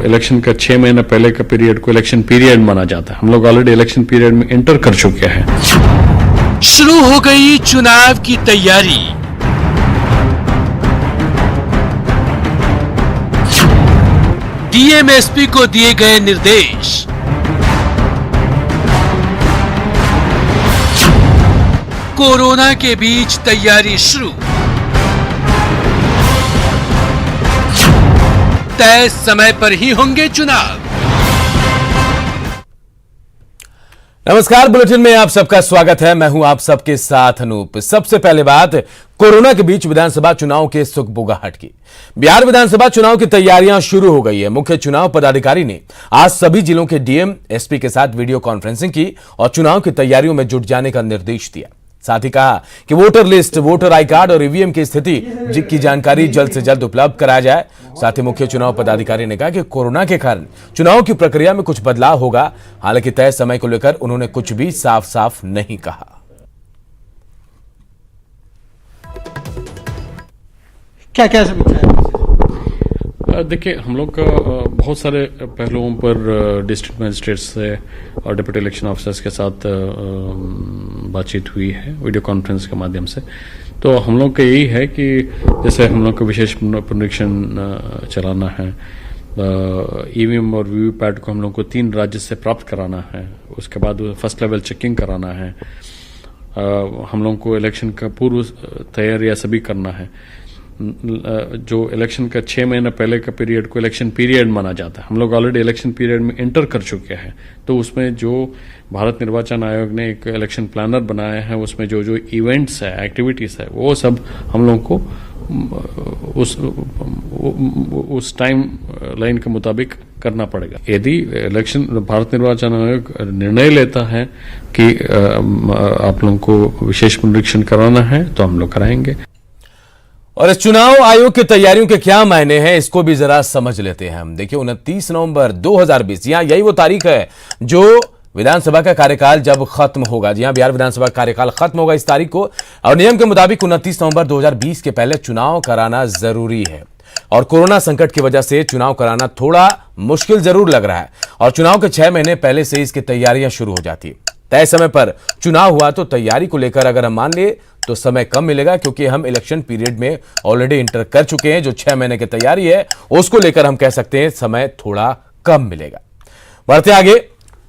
Election का 6 महीना पहले का पीरियड को इलेक्शन पीरियड माना जाता है। हम लोग ऑलरेडी इलेक्शन पीरियड में एंटर कर चुके हैं। शुरू हो गई चुनाव की तैयारी। डीएम एसपी को दिए गए निर्देश। कोरोना के बीच तैयारी शुरू। तय समय पर ही होंगे चुनाव। नमस्कार, बुलेटिन में आप सबका स्वागत है। मैं हूं आप सबके साथ अनूप। सबसे पहले बात कोरोना के बीच विधानसभा चुनाव के सुगबुगाहट की। बिहार विधानसभा चुनाव की तैयारियां शुरू हो गई है। मुख्य चुनाव पदाधिकारी ने आज सभी जिलों के डीएम एसपी के साथ वीडियो कॉन्फ्रेंसिंग की और चुनाव की तैयारियों में जुट जाने का निर्देश दिया। साथ ही कहा कि voter list, voter I card और ईवीएम की स्थिति की जानकारी जल्द से जल्द उपलब्ध कराया जाए। साथ ही मुख्य चुनाव पदाधिकारी ने कहा कि कोरोना के कारण चुनाव की प्रक्रिया में कुछ बदलाव होगा। हालांकि तय समय को लेकर उन्होंने कुछ भी साफ साफ नहीं कहा। क्या क्या देखिए, हम लोग का बहुत सारे पहलुओं पर डिस्ट्रिक्ट मजिस्ट्रेट से और डिप्टी इलेक्शन ऑफिसर्स के साथ बातचीत हुई है वीडियो कॉन्फ्रेंस के माध्यम से। तो हम लोग का यही है कि जैसे हम लोग को विशेष पुनरीक्षण चलाना है, ईवीएम और वीवीपैट को हम लोग को 3 राज्य से प्राप्त कराना है। उसके बाद फर्स्ट लेवल चेकिंग कराना है। हम लोग को इलेक्शन का पूर्व तैयारियां सभी करना है। जो इलेक्शन का 6 महीना पहले का पीरियड को इलेक्शन पीरियड माना जाता है। हम लोग ऑलरेडी इलेक्शन पीरियड में एंटर कर चुके हैं। तो उसमें जो भारत निर्वाचन आयोग ने एक इलेक्शन प्लानर बनाया है, उसमें जो जो इवेंट्स है, एक्टिविटीज है, वो सब हम लोग को उस टाइम लाइन के मुताबिक करना पड़ेगा। यदि इलेक्शन भारत निर्वाचन आयोग निर्णय लेता है कि आप लोगों को विशेष पुनरीक्षण कराना है, तो हम लोग कराएंगे। और इस चुनाव आयोग की तैयारियों के क्या मायने हैं, इसको भी जरा समझ लेते हैं हम। देखिए, 29 नवंबर 2020 यही वो तारीख है जो विधानसभा का कार्यकाल जब खत्म होगा। जी हां, बिहार विधानसभा का कार्यकाल खत्म होगा इस तारीख को। और नियम के मुताबिक 29 नवंबर 2020 के पहले चुनाव कराना जरूरी है। और कोरोना संकट की वजह से चुनाव कराना थोड़ा मुश्किल जरूर लग रहा है। और चुनाव के 6 महीने पहले से इसकी तैयारियां शुरू हो जाती है। तय समय पर चुनाव हुआ तो तैयारी को लेकर अगर हम मान ले तो समय कम मिलेगा, क्योंकि हम इलेक्शन पीरियड में ऑलरेडी इंटर कर चुके हैं। जो 6 महीने की तैयारी है उसको लेकर हम कह सकते हैं समय थोड़ा कम मिलेगा। बढ़ते आगे,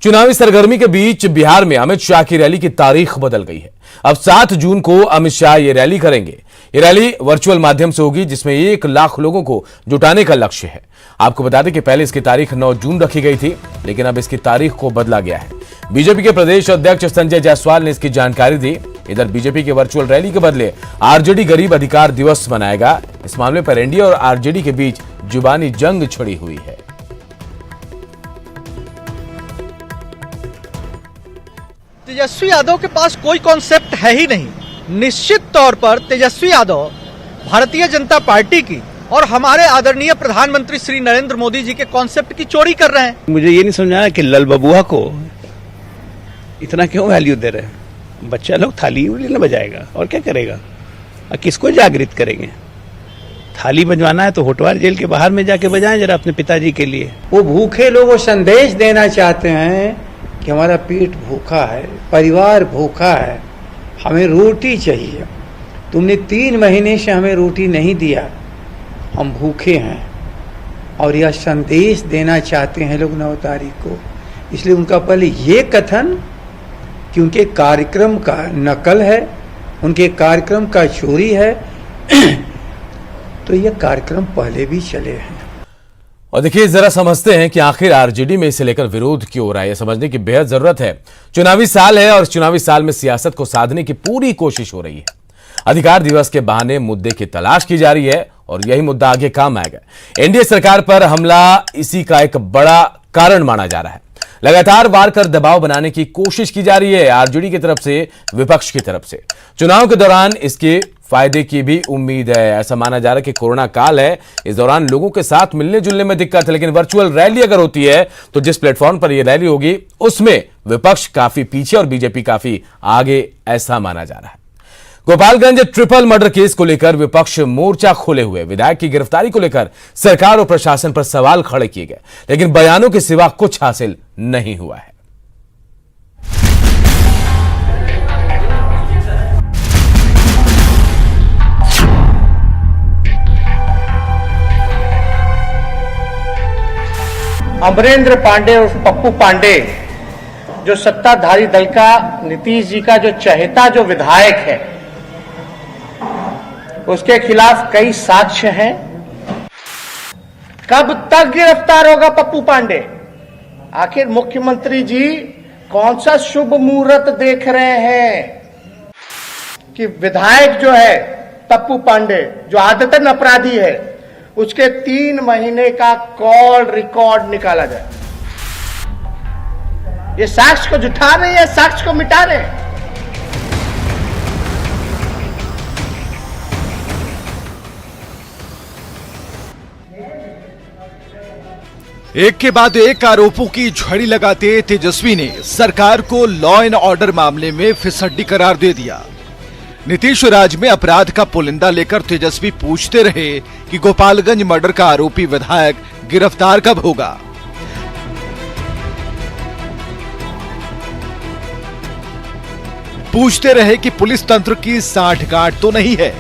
चुनावी सरगर्मी के बीच बिहार में अमित शाह की रैली की तारीख बदल गई है। अब 7 जून को अमित शाह ये रैली करेंगे। ये रैली वर्चुअल माध्यम से होगी, जिसमें 1 लाख लोगों को जुटाने का लक्ष्य है। आपको बता दें कि पहले इसकी तारीख 9 जून रखी गई थी, लेकिन अब इसकी तारीख को बदला गया है। बीजेपी के प्रदेश अध्यक्ष संजय जायसवाल ने इसकी जानकारी दी। इधर बीजेपी की वर्चुअल रैली के बदले आरजेडी गरीब अधिकार दिवस मनाएगा। इस मामले पर एनडीए और आरजेडी के बीच जुबानी जंग छिड़ी हुई है। तेजस्वी यादव के पास कोई कॉन्सेप्ट है ही नहीं। निश्चित तौर पर तेजस्वी यादव भारतीय जनता पार्टी की और हमारे आदरणीय प्रधानमंत्री श्री नरेंद्र मोदी जी के कॉन्सेप्ट की चोरी कर रहे हैं। मुझे ये नहीं समझ आया कि लल बबुआ को इतना क्यों वैल्यू दे रहे हैं। बच्चा लोग थाली उंगली न बजाएगा और क्या करेगा, और किसको जागृत करेंगे। थाली बजवाना है तो होटवार जेल के बाहर में जाके बजाएं जरा अपने पिताजी के लिए। वो भूखे लोगों को संदेश देना चाहते हैं कि हमारा पेट भूखा है, परिवार भूखा है, हमें रोटी चाहिए। तुमने 3 महीने से हमें रोटी नहीं दिया, हम भूखे हैं। और यह संदेश देना चाहते हैं लोग 9 तारीख को। इसलिए उनका पहले ये कथन कि उनके कार्यक्रम का नकल है, उनके कार्यक्रम का चोरी है, तो ये कार्यक्रम पहले भी चले हैं। और देखिए, जरा समझते हैं कि आखिर आरजेडी में इसे लेकर विरोध क्यों हो रहा है। यह समझने की बेहद जरूरत है। चुनावी साल है और इस चुनावी साल में सियासत को साधने की पूरी कोशिश हो रही है। अधिकार दिवस के बहाने मुद्दे की तलाश की जा रही है और यही मुद्दा आगे काम आएगा। एनडीए सरकार पर हमला इसी का एक बड़ा कारण माना जा रहा है। लगातार वार कर दबाव बनाने की कोशिश की जा रही है आरजेडी की तरफ से, विपक्ष की तरफ से। चुनाव के दौरान इसके फायदे की भी उम्मीद है। ऐसा माना जा रहा है कि कोरोना काल है, इस दौरान लोगों के साथ मिलने जुलने में दिक्कत है, लेकिन वर्चुअल रैली अगर होती है तो जिस प्लेटफॉर्म पर यह रैली होगी उसमें विपक्ष काफी पीछे और बीजेपी काफी आगे, ऐसा माना जा रहा है। गोपालगंज ट्रिपल मर्डर केस को लेकर विपक्ष मोर्चा खोले हुए। विधायक की गिरफ्तारी को लेकर सरकार और प्रशासन पर सवाल खड़े किए गए, लेकिन बयानों के सिवा कुछ हासिल नहीं हुआ है। अमरेंद्र पांडे और पप्पू पांडे जो सत्ताधारी दल का, नीतीश जी का जो चहेता जो विधायक है, उसके खिलाफ कई साक्ष्य हैं। कब तक गिरफ्तार होगा पप्पू पांडे? आखिर मुख्यमंत्री जी कौन सा शुभ मुहूर्त देख रहे हैं कि विधायक जो है पप्पू पांडे, जो आदतन अपराधी है, उसके 3 महीने का कॉल रिकॉर्ड निकाला जाए? ये साक्ष्य को जुटा रहे हैं, साक्ष्य को मिटा रहे हैं। एक के बाद एक आरोपों की झड़ी लगाते तेजस्वी ने सरकार को लॉ एंड ऑर्डर मामले में फिसड्डी करार दे दिया। नीतीश राज में अपराध का पुलिंदा लेकर तेजस्वी पूछते रहे कि गोपालगंज मर्डर का आरोपी विधायक गिरफ्तार कब होगा। पूछते रहे कि पुलिस तंत्र की सांठगांठ तो नहीं है।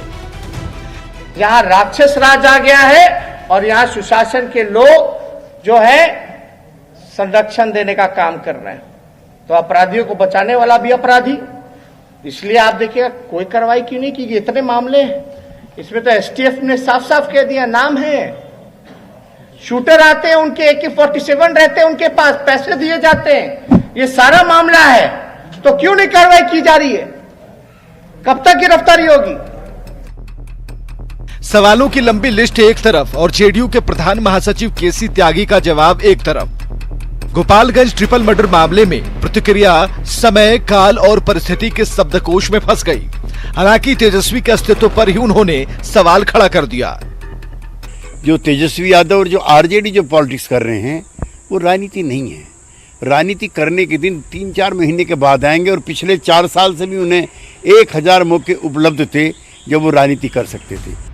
यहां राक्षस राज आ गया है और यहां सुशासन के लोग जो है संरक्षण देने का काम कर रहे हैं, तो अपराधियों को बचाने वाला भी अपराधी। इसलिए आप देखिएगा कोई कार्रवाई क्यों नहीं की गई। इतने मामले हैं, इसमें तो एसटीएफ ने साफ साफ कह दिया, नाम है। शूटर आते हैं, उनके AK-47 रहते हैं, उनके पास पैसे दिए जाते हैं, ये सारा मामला है। तो क्यों नहीं कार्रवाई की जा रही है? कब तक गिरफ्तारी होगी? सवालों की लंबी लिस्ट एक तरफ और जेडीयू के प्रधान महासचिव केसी त्यागी का जवाब एक तरफ। गोपालगंज ट्रिपल मर्डर मामले में प्रतिक्रिया समय, काल और परिस्थिति के शब्दकोश में फंस गई। हालांकि तेजस्वी के अस्तित्व पर ही उन्होंने सवाल खड़ा कर दिया। जो तेजस्वी यादव और जो आरजेडी जो पॉलिटिक्स कर रहे हैं, वो राजनीति नहीं है। राजनीति करने के दिन 3-4 महीने के बाद आएंगे, और पिछले 4 साल से भी उन्हें 1000 मौके उपलब्ध थे जब वो राजनीति कर सकते थे।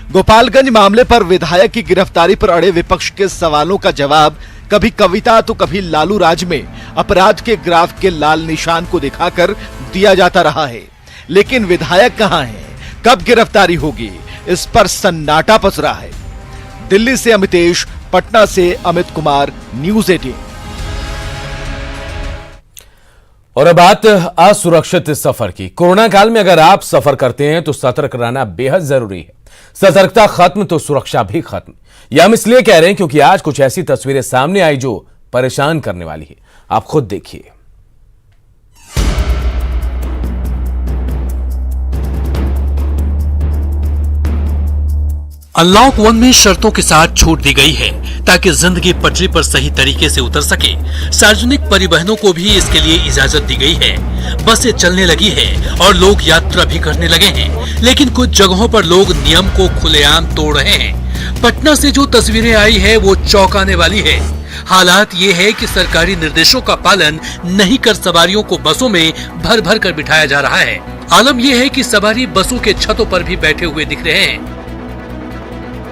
गोपालगंज मामले पर विधायक की गिरफ्तारी पर अड़े विपक्ष के सवालों का जवाब कभी कविता तो कभी लालू राज में अपराध के ग्राफ के लाल निशान को दिखाकर दिया जाता रहा है। लेकिन विधायक कहां हैं, कब गिरफ्तारी होगी, इस पर सन्नाटा पसरा है। दिल्ली से अमितेश, पटना से अमित कुमार, न्यूज़ 18। और अब बात असुरक्षित सफर की। कोरोना काल में अगर आप सफर करते हैं तो सतर्क रहना बेहद जरूरी है। सतर्कता खत्म तो सुरक्षा भी खत्म। यह हम इसलिए कह रहे हैं क्योंकि आज कुछ ऐसी तस्वीरें सामने आई जो परेशान करने वाली है। आप खुद देखिए। अनलॉक 1 में शर्तों के साथ छूट दी गई है ताकि जिंदगी पटरी पर सही तरीके से उतर सके। सार्वजनिक परिवहनों को भी इसके लिए इजाजत दी गई है। बसें चलने लगी है और लोग यात्रा भी करने लगे हैं, लेकिन कुछ जगहों पर लोग नियम को खुलेआम तोड़ रहे हैं। पटना से जो तस्वीरें आई है वो चौंकाने वाली है। हालात ये है कि सरकारी निर्देशों का पालन नहीं कर सवारियों को बसों में भर भर कर बिठाया जा रहा है। आलम यह है कि सवारी बसों के छतों पर भी बैठे हुए दिख रहे हैं।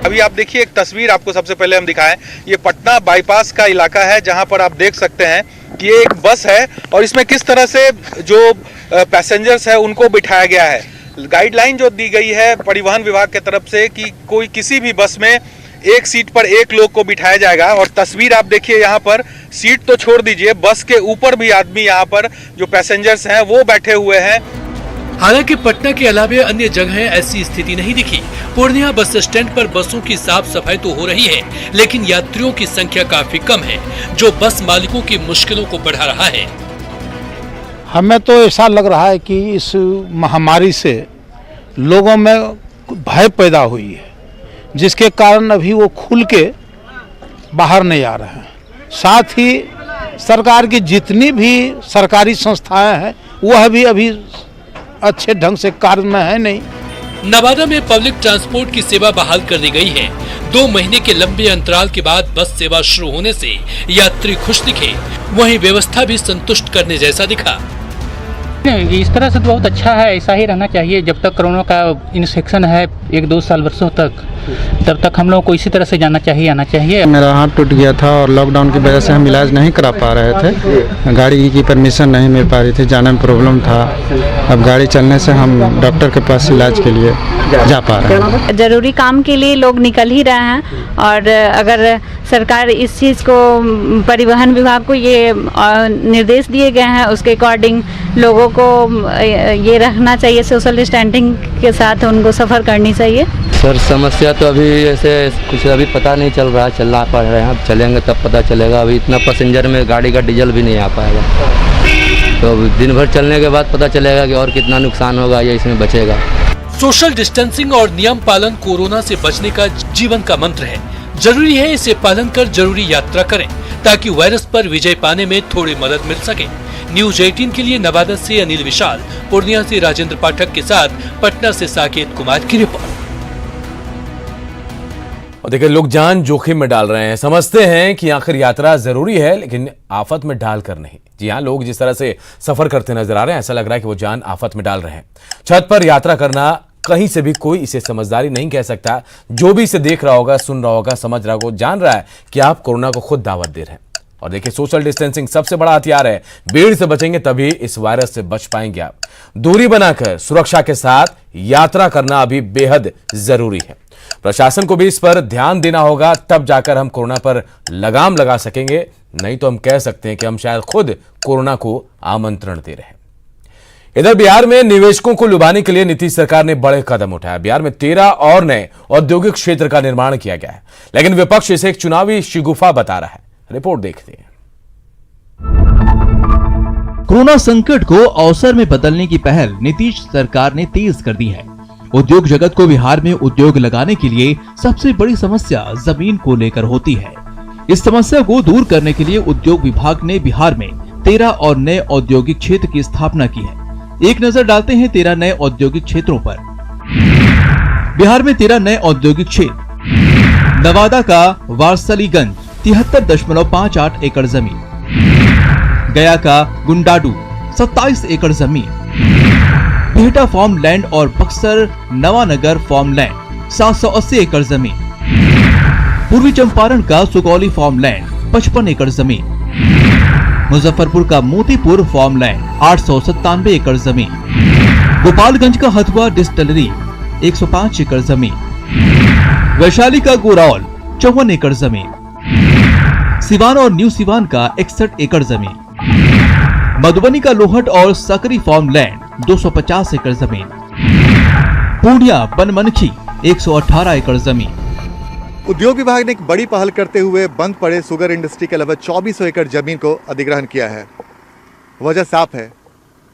अभी आप देखिए, एक तस्वीर आपको सबसे पहले हम दिखाएं। ये पटना बाईपास का इलाका है जहां पर आप देख सकते हैं कि ये एक बस है और इसमें किस तरह से जो पैसेंजर्स है उनको बिठाया गया है। गाइडलाइन जो दी गई है परिवहन विभाग की तरफ से कि कोई किसी भी बस में एक सीट पर एक लोग को बिठाया जाएगा। और तस्वीर आप देखिए, यहाँ पर सीट तो छोड़ दीजिए, बस के ऊपर भी आदमी यहाँ पर जो पैसेंजर्स हैं वो बैठे हुए हैं। हालांकि पटना के अलावे अन्य जगह ऐसी स्थिति नहीं दिखी। पूर्णिया बस स्टैंड पर बसों की साफ सफाई तो हो रही है, लेकिन यात्रियों की संख्या काफी कम है, जो बस मालिकों की मुश्किलों को बढ़ा रहा है। हमें तो ऐसा लग रहा है कि इस महामारी से लोगों में भय पैदा हुई है, जिसके कारण अभी वो खुल के बाहर नहीं आ रहे हैं। साथ ही सरकार की जितनी भी सरकारी संस्थाएं हैं वह भी अभी अच्छे ढंग से कार्य में है नहीं। नवादा में पब्लिक ट्रांसपोर्ट की सेवा बहाल कर दी गई है। 2 महीने के लंबे अंतराल के बाद बस सेवा शुरू होने से यात्री खुश दिखे, वहीं व्यवस्था भी संतुष्ट करने जैसा दिखा। इस तरह से तो बहुत अच्छा है, ऐसा ही रहना चाहिए। जब तक कोरोना का इन्फेक्शन है 1-2 साल वर्षों तक, तब तक हम लोगों को इसी तरह से जाना चाहिए, आना चाहिए। मेरा हाथ टूट गया था और लॉकडाउन की वजह से हम इलाज नहीं करा पा रहे थे, गाड़ी की परमिशन नहीं मिल पा रही थी, जाने में प्रॉब्लम था। अब गाड़ी चलने से हम डॉक्टर के पास इलाज के लिए जा पा रहे हैं। जरूरी काम के लिए लोग निकल ही रहे हैं, और अगर सरकार इस चीज़ को, परिवहन विभाग को ये निर्देश दिए गए हैं, उसके अकॉर्डिंग लोगों को ये रखना चाहिए, सोशल डिस्टेंसिंग के साथ उनको सफ़र करनी चाहिए। सर समस्या तो अभी ऐसे कुछ अभी पता नहीं चल रहा, चलना पड़ रहा है, अब चलेंगे तब पता चलेगा। अभी इतना पैसेंजर में गाड़ी का डीजल भी नहीं आ पाएगा, तो दिन भर चलने के बाद पता चलेगा कि और कितना नुकसान होगा या इसमें बचेगा। सोशल डिस्टेंसिंग और नियम पालन कोरोना से बचने का जीवन का मंत्र है। जरूरी है इसे पालन कर जरूरी यात्रा करें, ताकि वायरस पर विजय पाने में थोड़ी मदद मिल सके। न्यूज 18 के लिए नवादा से अनिल विशाल, पूर्णिया से राजेंद्र पाठक के साथ पटना से साकेत कुमार की रिपोर्ट। और देखिए, लोग जान जोखिम में डाल रहे हैं, समझते हैं कि आखिर यात्रा जरूरी है, लेकिन आफत में डालकर नहीं। जी हाँ, लोग जिस तरह से सफर करते नजर आ रहे हैं, ऐसा लग रहा है कि वो जान आफत में डाल रहे हैं। छत पर यात्रा करना कहीं से भी कोई इसे समझदारी नहीं कह सकता। जो भी इसे देख रहा होगा, सुन रहा होगा, समझ रहा होगा, जान रहा है कि आप कोरोना को खुद दावत दे रहे हैं। और देखिए, सोशल डिस्टेंसिंग सबसे बड़ा हथियार है। भीड़ से बचेंगे तभी इस वायरस से बच पाएंगे आप। दूरी बनाकर सुरक्षा के साथ यात्रा करना अभी बेहद जरूरी है। प्रशासन को भी इस पर ध्यान देना होगा, तब जाकर हम कोरोना पर लगाम लगा सकेंगे। नहीं तो हम कह सकते हैं कि हम शायद खुद कोरोना को आमंत्रण दे रहे हैं। इधर बिहार में निवेशकों को लुभाने के लिए नीतीश सरकार ने बड़े कदम उठाए। बिहार में 13 और नए औद्योगिक क्षेत्र का निर्माण किया गया है, लेकिन विपक्ष इसे एक चुनावी शिगुफा बता रहा है। रिपोर्ट देखते हैं। कोरोना संकट को अवसर में बदलने की पहल नीतीश सरकार ने तेज कर दी है। उद्योग जगत को बिहार में उद्योग लगाने के लिए सबसे बड़ी समस्या जमीन को लेकर होती है। इस समस्या को दूर करने के लिए उद्योग विभाग ने बिहार में 13 और नए औद्योगिक क्षेत्र की स्थापना की है। एक नजर डालते हैं 13 नए औद्योगिक क्षेत्रों पर। बिहार में 13 नए औद्योगिक क्षेत्र। नवादा का वारसलीगंज 73.58 एकड़ जमीन, गया का गुंडाडू 27 एकड़ जमीन, बिहटा फार्म लैंड और बक्सर नवानगर फार्म लैंड 780 एकड़ जमीन, पूर्वी चंपारण का सुगौली फार्म लैंड 55 एकड़ जमीन, मुजफ्फरपुर का मोतीपुर फार्म लैंड 897 एकड़ जमीन, गोपालगंज का हथुआ डिस्टिलरी 105 एकड़ जमीन, वैशाली का गोरौल 54 एकड़ जमीन, सिवान और न्यू सिवान का 61 एकड़ जमीन, मधुबनी का लोहट और सकरी फार्म लैंड 250 एकड़ जमीन, पूर्णिया बनमनखी 118 एकड़ जमीन। उद्योग विभाग ने एक बड़ी पहल करते हुए बंद पड़े शुगर इंडस्ट्री के लगभग 2400 एकड़ जमीन को अधिग्रहण किया है। वजह साफ है,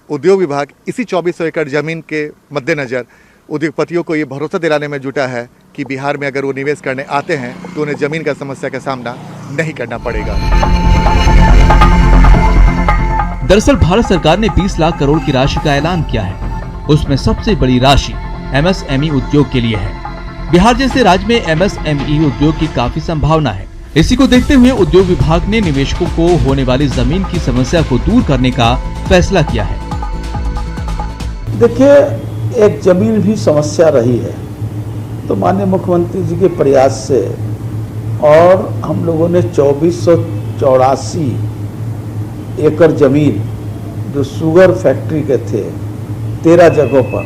उद्योग विभाग इसी 2400 एकड़ जमीन के मद्देनजर उद्योगपतियों को ये भरोसा दिलाने में जुटा है कि बिहार में अगर वो निवेश करने आते हैं तो उन्हें जमीन का समस्या का सामना नहीं करना पड़ेगा। दरअसल भारत सरकार ने 20 लाख करोड़ की राशि का ऐलान किया है। उसमें सबसे बड़ी राशि एमएसएमई उद्योग के लिए है। बिहार जैसे राज्य में एमएसएमई उद्योग की काफी संभावना है। इसी को देखते हुए उद्योग विभाग ने निवेशकों को होने वाली जमीन की समस्या को दूर करने का फैसला किया है। देखिए, एक जमीन भी समस्या रही है, तो माननीय मुख्यमंत्री जी के प्रयास से और हम लोगों ने 2484 एकड़ जमीन जो शुगर फैक्ट्री के थे 13 जगहों पर,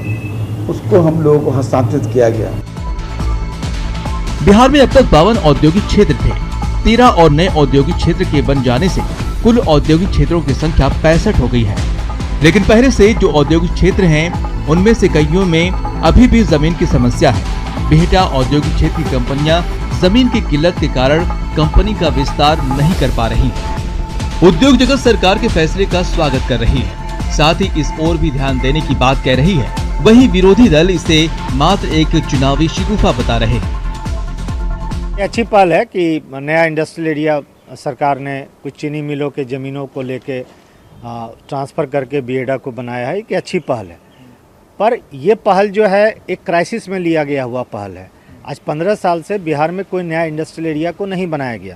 उसको हम लोगों को हस्तांतरित किया गया। बिहार में अब तक 52 औद्योगिक क्षेत्र थे। 13 और नए औद्योगिक क्षेत्र के बन जाने से कुल औद्योगिक क्षेत्रों की संख्या 65 हो गई है। लेकिन पहले से जो औद्योगिक क्षेत्र हैं, उनमें से कईयों में अभी भी जमीन की समस्या है। बिहटा औद्योगिक क्षेत्र की कंपनियां जमीन की किल्लत के कारण कंपनी का विस्तार नहीं कर पा रही है। उद्योग जगत सरकार के फैसले का स्वागत कर रही है, साथ ही इस ओर भी ध्यान देने की बात कह रही है। वहीं विरोधी दल इसे मात्र एक चुनावी शिगुफा बता रहे हैं। ये अच्छी पहल है कि नया इंडस्ट्रियल एरिया सरकार ने कुछ चीनी मिलों के ज़मीनों को लेके ट्रांसफ़र करके बिहेड़ा को बनाया है, कि अच्छी पहल है। पर ये पहल जो है एक क्राइसिस में लिया गया हुआ पहल है। आज 15 साल से बिहार में कोई नया इंडस्ट्रियल एरिया को नहीं बनाया गया।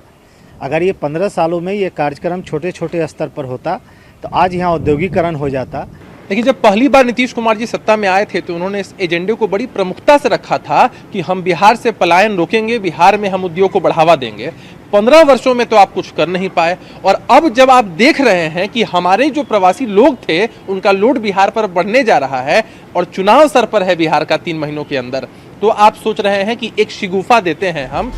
अगर ये 15 सालों में ये कार्यक्रम छोटे छोटे स्तर पर होता तो आज यहाँ औद्योगिकरण हो जाता, लेकिन जब पहली बार नीतीश कुमार जी सत्ता में आए थे तो उन्होंने इस एजेंडे को बड़ी प्रमुखता से रखा था कि हम बिहार से पलायन रोकेंगे, बिहार में हम उद्योग को बढ़ावा देंगे। 15 वर्षों में तो आप कुछ कर नहीं पाए, और अब जब आप देख रहे हैं कि हमारे जो प्रवासी लोग थे उनका लोड बिहार पर बढ़ने जा रहा है और चुनाव सर पर है बिहार का 3 महीनों के अंदर, तो आप सोच रहे हैं कि एक शिगुफा देते हैं हम।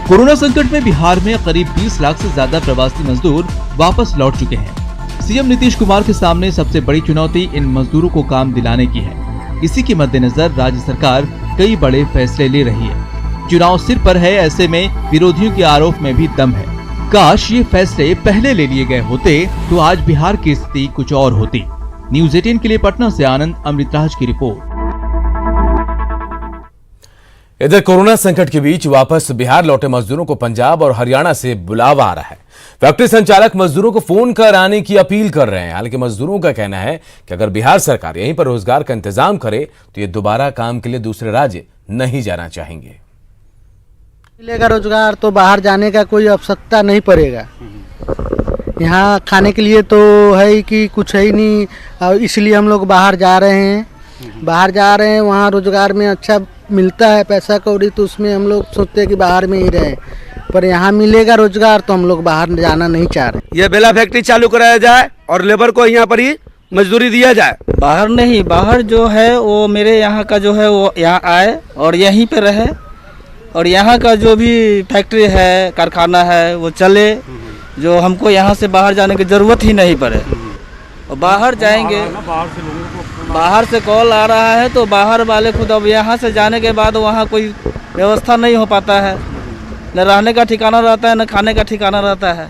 कोरोना संकट में बिहार में करीब 20 लाख से ज्यादा प्रवासी मजदूर वापस लौट चुके हैं। सीएम नीतीश कुमार के सामने सबसे बड़ी चुनौती इन मजदूरों को काम दिलाने की है। इसी के मद्देनजर राज्य सरकार कई बड़े फैसले ले रही है। चुनाव सिर पर है, ऐसे में विरोधियों के आरोप में भी दम है। काश ये फैसले पहले ले लिए गए होते तो आज बिहार की स्थिति कुछ और होती। न्यूज़ 18 के लिए पटना से आनंद अमृतराज की रिपोर्ट। इधर कोरोना संकट के बीच वापस बिहार लौटे मजदूरों को पंजाब और हरियाणा से बुलावा आ रहा है। फैक्ट्री संचालक मजदूरों को फोन कर आने की अपील कर रहे हैं। हालांकि मजदूरों का कहना है कि अगर बिहार सरकार यहीं पर रोजगार का इंतजाम करे तो ये दोबारा काम के लिए दूसरे राज्य नहीं जाना चाहेंगे। मिलेगा रोजगार तो बाहर जाने का कोई आवश्यकता नहीं पड़ेगा। यहाँ खाने के लिए तो है कि कुछ है ही नहीं, इसलिए हम लोग बाहर जा रहे हैं। वहाँ रोजगार में अच्छा मिलता है पैसा कौड़ी, तो उसमें हम लोग सोचते हैं कि बाहर में ही रहें, पर यहाँ मिलेगा रोजगार तो हम लोग बाहर जाना नहीं चाह रहे। यह बेला फैक्ट्री चालू कराया जाए और लेबर को यहाँ पर ही मजदूरी दिया जाए। बाहर नहीं, बाहर जो है वो मेरे यहाँ का जो है वो यहाँ आए और यहीं पे रहे, और यहाँ का जो भी फैक्ट्री है, कारखाना है, वो चले, जो हमको यहाँ से बाहर जाने की ज़रूरत ही नहीं पड़े। और बाहर जाएंगे, बाहर से कॉल आ रहा है तो बाहर वाले खुद अब यहाँ से जाने के बाद वहाँ कोई व्यवस्था नहीं हो पाता है, न रहने का ठिकाना रहता है, न खाने का ठिकाना रहता है।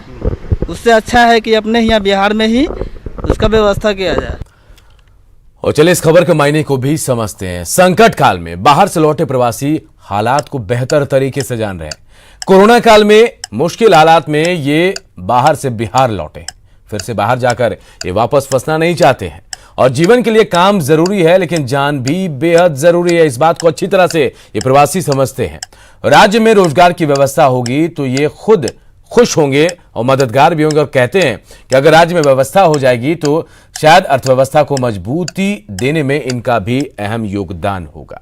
उससे अच्छा है कि अपने यहाँ बिहार में ही उसका व्यवस्था किया जाए। और चलिए इस खबर के मायने को भी समझते हैं। संकट काल में बाहर से लौटे प्रवासी हालात को बेहतर तरीके से जान रहे हैं। कोरोना काल में मुश्किल हालात में ये बाहर से बिहार लौटे, फिर से बाहर जाकर ये वापस फंसना नहीं चाहते हैं। और जीवन के लिए काम जरूरी है लेकिन जान भी बेहद जरूरी है। इस बात को अच्छी तरह से ये प्रवासी समझते हैं। राज्य में रोजगार की व्यवस्था होगी तो ये खुद खुश होंगे और मददगार भी होंगे, और कहते हैं कि अगर राज्य में व्यवस्था हो जाएगी तो शायद अर्थव्यवस्था को मजबूती देने में इनका भी अहम योगदान होगा।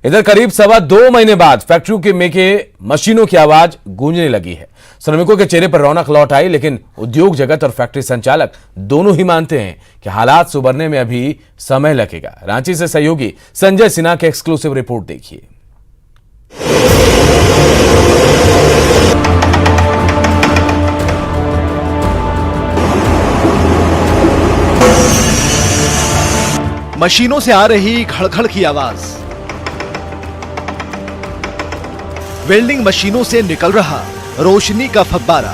इधर करीब 2.25 महीने बाद फैक्ट्रियों के मशीनों की आवाज गूंजने लगी है। श्रमिकों के चेहरे पर रौनक लौट आई, लेकिन उद्योग जगत और फैक्ट्री संचालक दोनों ही मानते हैं कि हालात सुधरने में अभी समय लगेगा। रांची से सहयोगी संजय सिन्हा की एक्सक्लूसिव रिपोर्ट देखिए। मशीनों से आ रही खड़खड़ की आवाज, वेल्डिंग मशीनों से निकल रहा रोशनी का फव्वारा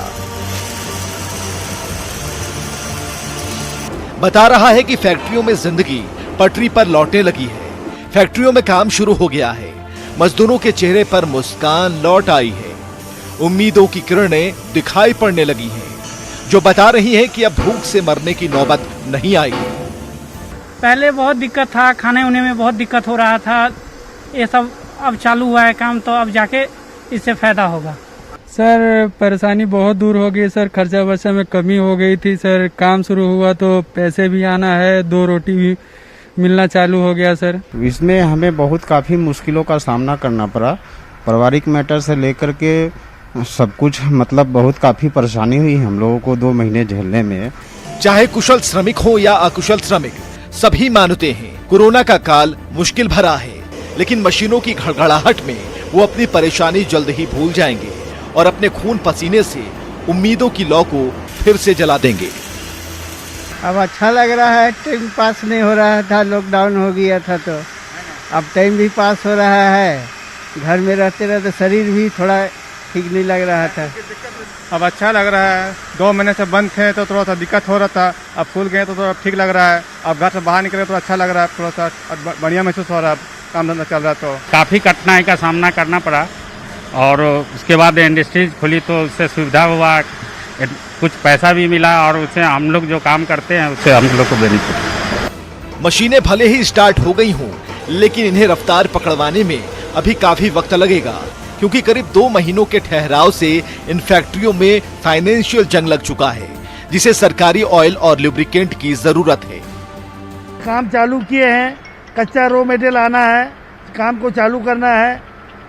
बता रहा है कि फैक्ट्रियों में जिंदगी पटरी पर लौटने लगी है। फैक्ट्रियों में काम शुरू हो गया है। मजदूरों के चेहरे पर मुस्कान लौट आई है। उम्मीदों की किरणें दिखाई पड़ने लगी हैं, जो बता रही है कि अब भूख से मरने की नौबत नहीं आई। पहले बहुत दिक्कत था, खाने उने में बहुत दिक्कत हो रहा था। ये सब अब चालू हुआ है काम, तो अब जाके इससे फायदा होगा। सर परेशानी बहुत दूर हो गई सर, खर्चा वर्चा में कमी हो गई थी सर। काम शुरू हुआ तो पैसे भी आना है, 2 रोटी भी मिलना चालू हो गया सर। इसमें हमें बहुत काफ़ी मुश्किलों का सामना करना पड़ा। पारिवारिक मैटर से लेकर के सब कुछ, मतलब बहुत काफ़ी परेशानी हुई हम लोगों को 2 महीने झेलने में। चाहे कुशल श्रमिक हो या अकुशल श्रमिक, सभी मानते हैं कोरोना का काल मुश्किल भरा है, लेकिन मशीनों की घड़घड़ाहट में वो अपनी परेशानी जल्द ही भूल जाएंगे और अपने खून पसीने से उम्मीदों की लौ को फिर से जला देंगे। अब अच्छा लग रहा है, टाइम पास नहीं हो रहा था, लॉकडाउन हो गया था तो अब टाइम भी पास हो रहा है। घर में रहते रहते शरीर भी थोड़ा ठीक नहीं लग रहा था। अब अच्छा लग रहा है। 2 महीने से बंद थे तो थोड़ा सा दिक्कत हो रहा था, अब खुल गए तो थोड़ा ठीक लग रहा है। अब घर से बाहर निकले तो अच्छा लग रहा है, थोड़ा सा बढ़िया महसूस हो रहा है। काम धंधा चल रहा है तो काफ़ी कठिनाई का सामना करना पड़ा, और उसके बाद इंडस्ट्रीज खुली तो उससे सुविधा हुआ, कुछ पैसा भी मिला, और उससे हम लोग जो काम करते हैं उससे हम लोग को बेनिफिट। मशीनें भले ही स्टार्ट हो गई हों, लेकिन इन्हें रफ्तार पकड़वाने में अभी काफी वक्त लगेगा, क्योंकि करीब 2 महीनों के ठहराव से इन फैक्ट्रियों में फाइनेंशियल जंग लग चुका है। जिसे सरकारी ऑयल और लुब्रिकेंट की जरूरत है। काम चालू किए हैं, कच्चा रॉ मटेरियल आना है, काम को चालू करना है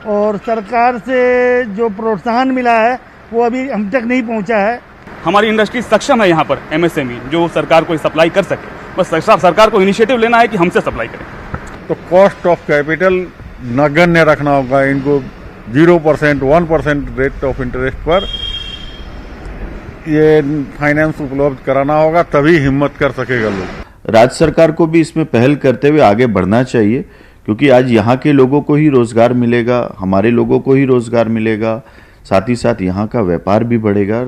और सरकार से जो प्रोत्साहन मिला है वो अभी हम तक नहीं पहुंचा है। हमारी इंडस्ट्री सक्षम है यहाँ पर MSME जो सरकार को सप्लाई कर सके, बस सरकार को इनिशिएटिव लेना है कि हमसे सप्लाई करें। तो कॉस्ट ऑफ कैपिटल नगण्य रखना होगा, इनको 0% 1% रेट ऑफ इंटरेस्ट पर ये फाइनेंस उपलब्ध कराना होगा, तभी हिम्मत कर सकेगा लोग। राज्य सरकार को भी इसमें पहल करते हुए आगे बढ़ना चाहिए, क्योंकि आज यहाँ के लोगों को ही रोजगार मिलेगा, हमारे लोगों को ही रोजगार मिलेगा, साथ ही साथ यहाँ का व्यापार भी बढ़ेगा।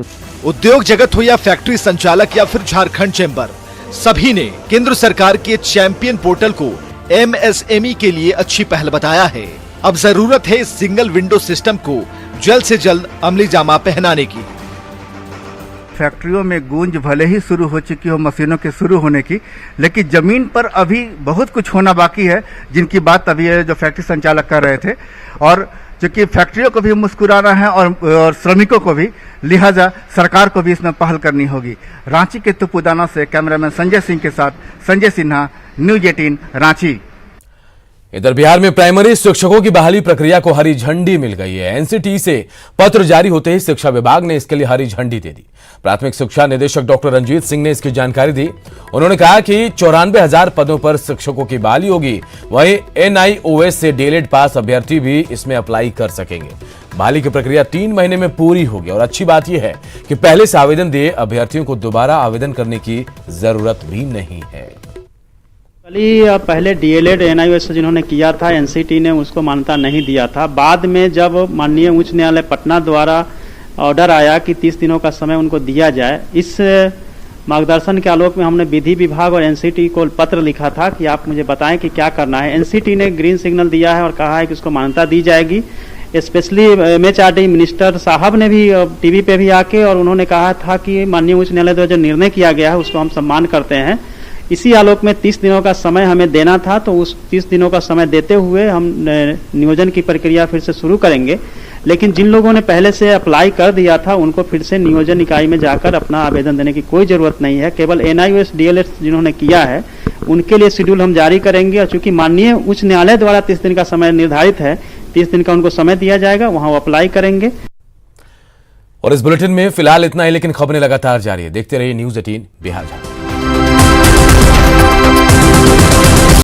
उद्योग जगत हो या फैक्ट्री संचालक या फिर झारखंड चैम्बर, सभी ने केंद्र सरकार के चैंपियन पोर्टल को MSME के लिए अच्छी पहल बताया है। अब जरूरत है इस सिंगल विंडो सिस्टम को जल्द से जल्द अमली जामा पहनाने की। फैक्ट्रियों में गूंज भले ही शुरू हो चुकी हो मशीनों के शुरू होने की, लेकिन जमीन पर अभी बहुत कुछ होना बाकी है, जिनकी बात अभी जो फैक्ट्री संचालक कर रहे थे। और क्योंकि फैक्ट्रियों को भी मुस्कुराना है और श्रमिकों को भी, लिहाजा सरकार को भी इसमें पहल करनी होगी। रांची के तुपुदाना से कैमरामैन संजय सिंह के साथ संजय सिन्हा, न्यूज 18 रांची। इधर बिहार में प्राइमरी शिक्षकों की बहाली प्रक्रिया को हरी झंडी मिल गई है। एनसीटी से पत्र जारी होते ही शिक्षा विभाग ने इसके लिए हरी झंडी दे दी। प्राथमिक शिक्षा निदेशक डॉक्टर रंजीत सिंह ने इसकी जानकारी दी। उन्होंने कहा कि 94,000 पदों पर शिक्षकों की बहाली होगी। वहीं NIOS से डीएलएड पास अभ्यर्थी भी इसमें अप्लाई कर सकेंगे। बहाली की प्रक्रिया 3 महीने में पूरी होगी और अच्छी बात यह है कि पहले से आवेदन दिए अभ्यर्थियों को दोबारा आवेदन करने की जरूरत भी नहीं है। पहले डीएलएड NIOS से जिन्होंने किया था, एनसीटी ने उसको मान्यता नहीं दिया था। बाद में जब माननीय उच्च न्यायालय पटना द्वारा ऑर्डर आया कि 30 दिनों का समय उनको दिया जाए, इस मार्गदर्शन के आलोक में हमने विधि विभाग और एनसीटी को पत्र लिखा था कि आप मुझे बताएं कि क्या करना है। एनसीटी ने ग्रीन सिग्नल दिया है और कहा है कि उसको मान्यता दी जाएगी। स्पेशली MHRD मिनिस्टर साहब ने भी टीवी पे भी आके और उन्होंने कहा था कि माननीय उच्च न्यायालय द्वारा जो निर्णय किया गया है उसको हम सम्मान करते हैं। इसी आलोक में 30 दिनों का समय हमें देना था, तो उस 30 दिनों का समय देते हुए हम नियोजन की प्रक्रिया फिर से शुरू करेंगे। लेकिन जिन लोगों ने पहले से अप्लाई कर दिया था उनको फिर से नियोजन इकाई में जाकर अपना आवेदन देने की कोई जरूरत नहीं है। केवल NIOS DLED जिन्होंने किया है उनके लिए शेड्यूल हम जारी करेंगे और चूंकि माननीय उच्च न्यायालय द्वारा 30 दिन का समय निर्धारित है, 30 दिन का उनको समय दिया जाएगा, वहां वो अप्लाई करेंगे। और इस बुलेटिन में फिलहाल इतना ही, लेकिन खबरें लगातार जारी है। देखते रहिए न्यूज 18 बिहार।